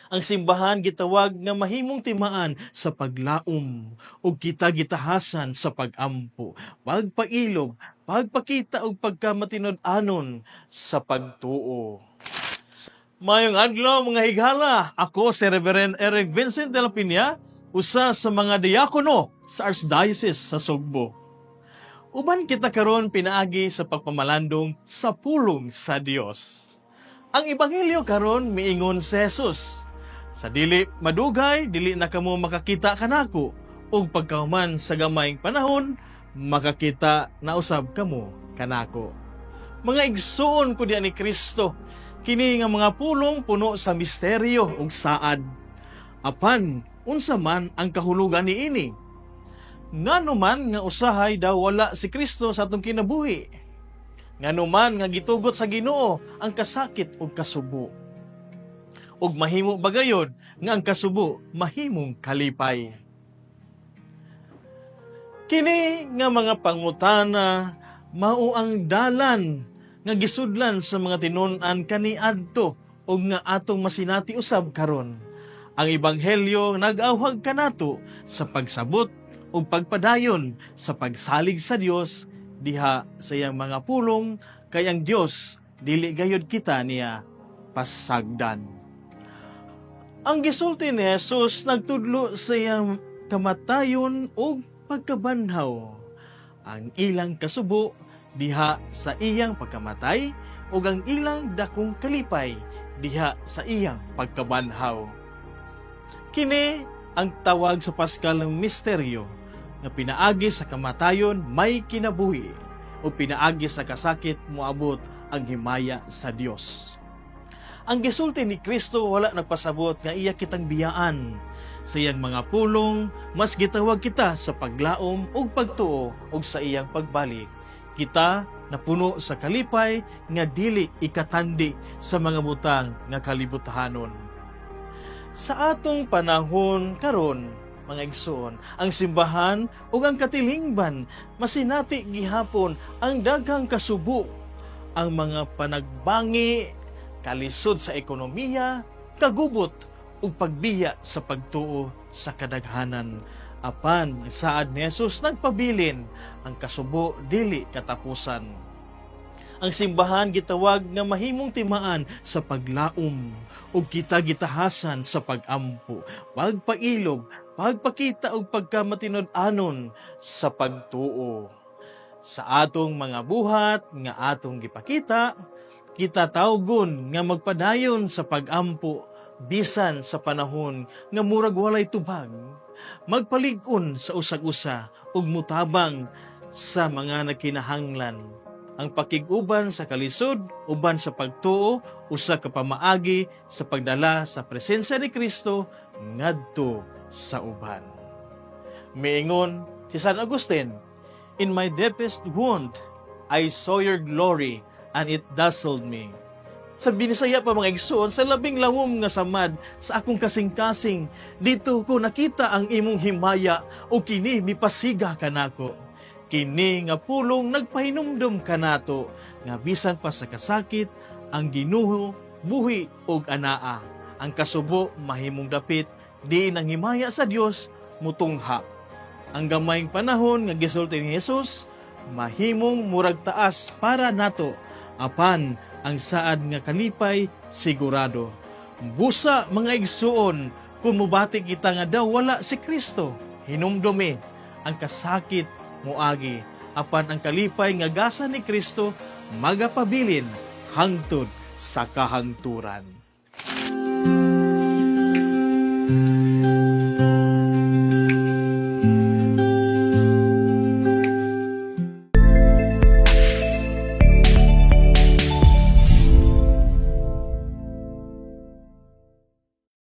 Ang simbahan gitawag nga mahimong timaan sa paglaom ug kita gitahasan sa pagampo, pagpailog, pagpakita ug pagkamatinud-anon sa pagtuo. Mayong adlaw mga higala, ako si Reverend Eric Vincent de la Piña, usa sa mga diakono sa Archdiocese sa Sugbo. Uban kita karon pinaagi sa pagpamalandong sa pulong sa Dios. Ang ebanghelyo karon miingon si Jesus, sa dili madugay dili na kamo makakita kanako, ug pagkahuman sa gamayng panahon makakita na usab kamo kanako. Mga igsoon ko diyan ni Kristo, kini nga mga pulong puno sa misteryo ug saad. Apan unsa man ang kahulugan niini? Ngano man nga usahay daw wala si Kristo sa atong kinabuhi? Ngano man nga gitugot sa Ginoo ang kasakit ug kasubo? Ug mahimo bagayod nga ang kasubo mahimong kalipay. Kini nga mga pangutana mao ang dalan nga gisudlan sa mga tinun-an kaniadto ug nga atong masinati usab karon. Ang ebanghelyo nag-awhag kanato sa pagsabot ug pagpadayon sa pagsalig sa Dios diha sa iyang mga pulong, kay ang Dios dili gayud kita niya pasagdan. Ang gisulti ni Jesus nagtudlo sa iyang kamatayon ug pagkabanhaw. Ang ilang kasubo diha sa iyang pagkamatay ug ang ilang dakong kalipay diha sa iyang pagkabanhaw. Kini ang tawag sa Paskal ng misteryo nga pinaagi sa kamatayon may kinabuhi o pinaagi sa kasakit moabot ang himaya sa Dios. Ang gisulti ni Kristo wala nagpasabot nga iya kitang biyaan sa iyang mga pulong, mas gitawag kita sa paglaom ug pagtuo ug sa iyang pagbalik. Kita napuno sa kalipay nga dili ikatandi sa mga butang nga kalibutahanon. Sa atong panahon karon, mga igsoon, ang simbahan ug ang katilingban masinati gihapon ang daghang kasubo, ang mga panagbangi, kalisod sa ekonomiya, kagubot ug pagbiya sa pagtuo sa kadaghanan. Apan saad ni Jesus nagpabilin, ang kasubo dili katapusan. Ang simbahan gitawag nga mahimong timaan sa paglaom ug kita gitahasan sa pagampo, pagpailog, pagpakita ug pagkamatinud-anon sa pagtuo. Sa atong mga buhat nga atong gipakita, kita tawgon nga magpadayon sa pagampo bisan sa panahon nga murag walay tubag, magpalig-on sa usag-usa ug mutabang sa mga nakinahanglan. Ang pakig-uban sa kalisod, uban sa pagtuo, usa ka pamaagi sa pagdala sa presensya ni Kristo ngadto sa uban. Miingon si San Agustin, "In my deepest wound, I saw your glory, and it dazzled me." Sa Binisaya pa mga igsoon, sa labing lawom nga samad sa akong kasing-kasing, dito ko nakita ang imong himaya o kini mipasiga kanako. Kini nga pulong nagpahinumdum kanato nga bisan pa sa kasakit ang Ginoo buhi og anaa. Ang kasubo mahimong dapit di nang himaya sa Dios mutungha. Ang gamayng panahon nga gisulti ni Jesus mahimong murag taas para nato, apan ang saad nga kalipay sigurado. Busa mga igsuon kung mubati kita nga daw wala si Kristo, hinumdumi ang kasakit muagi, apan ang kalipay nga gasa ni Kristo magapabilin hangtod sa kahangturan.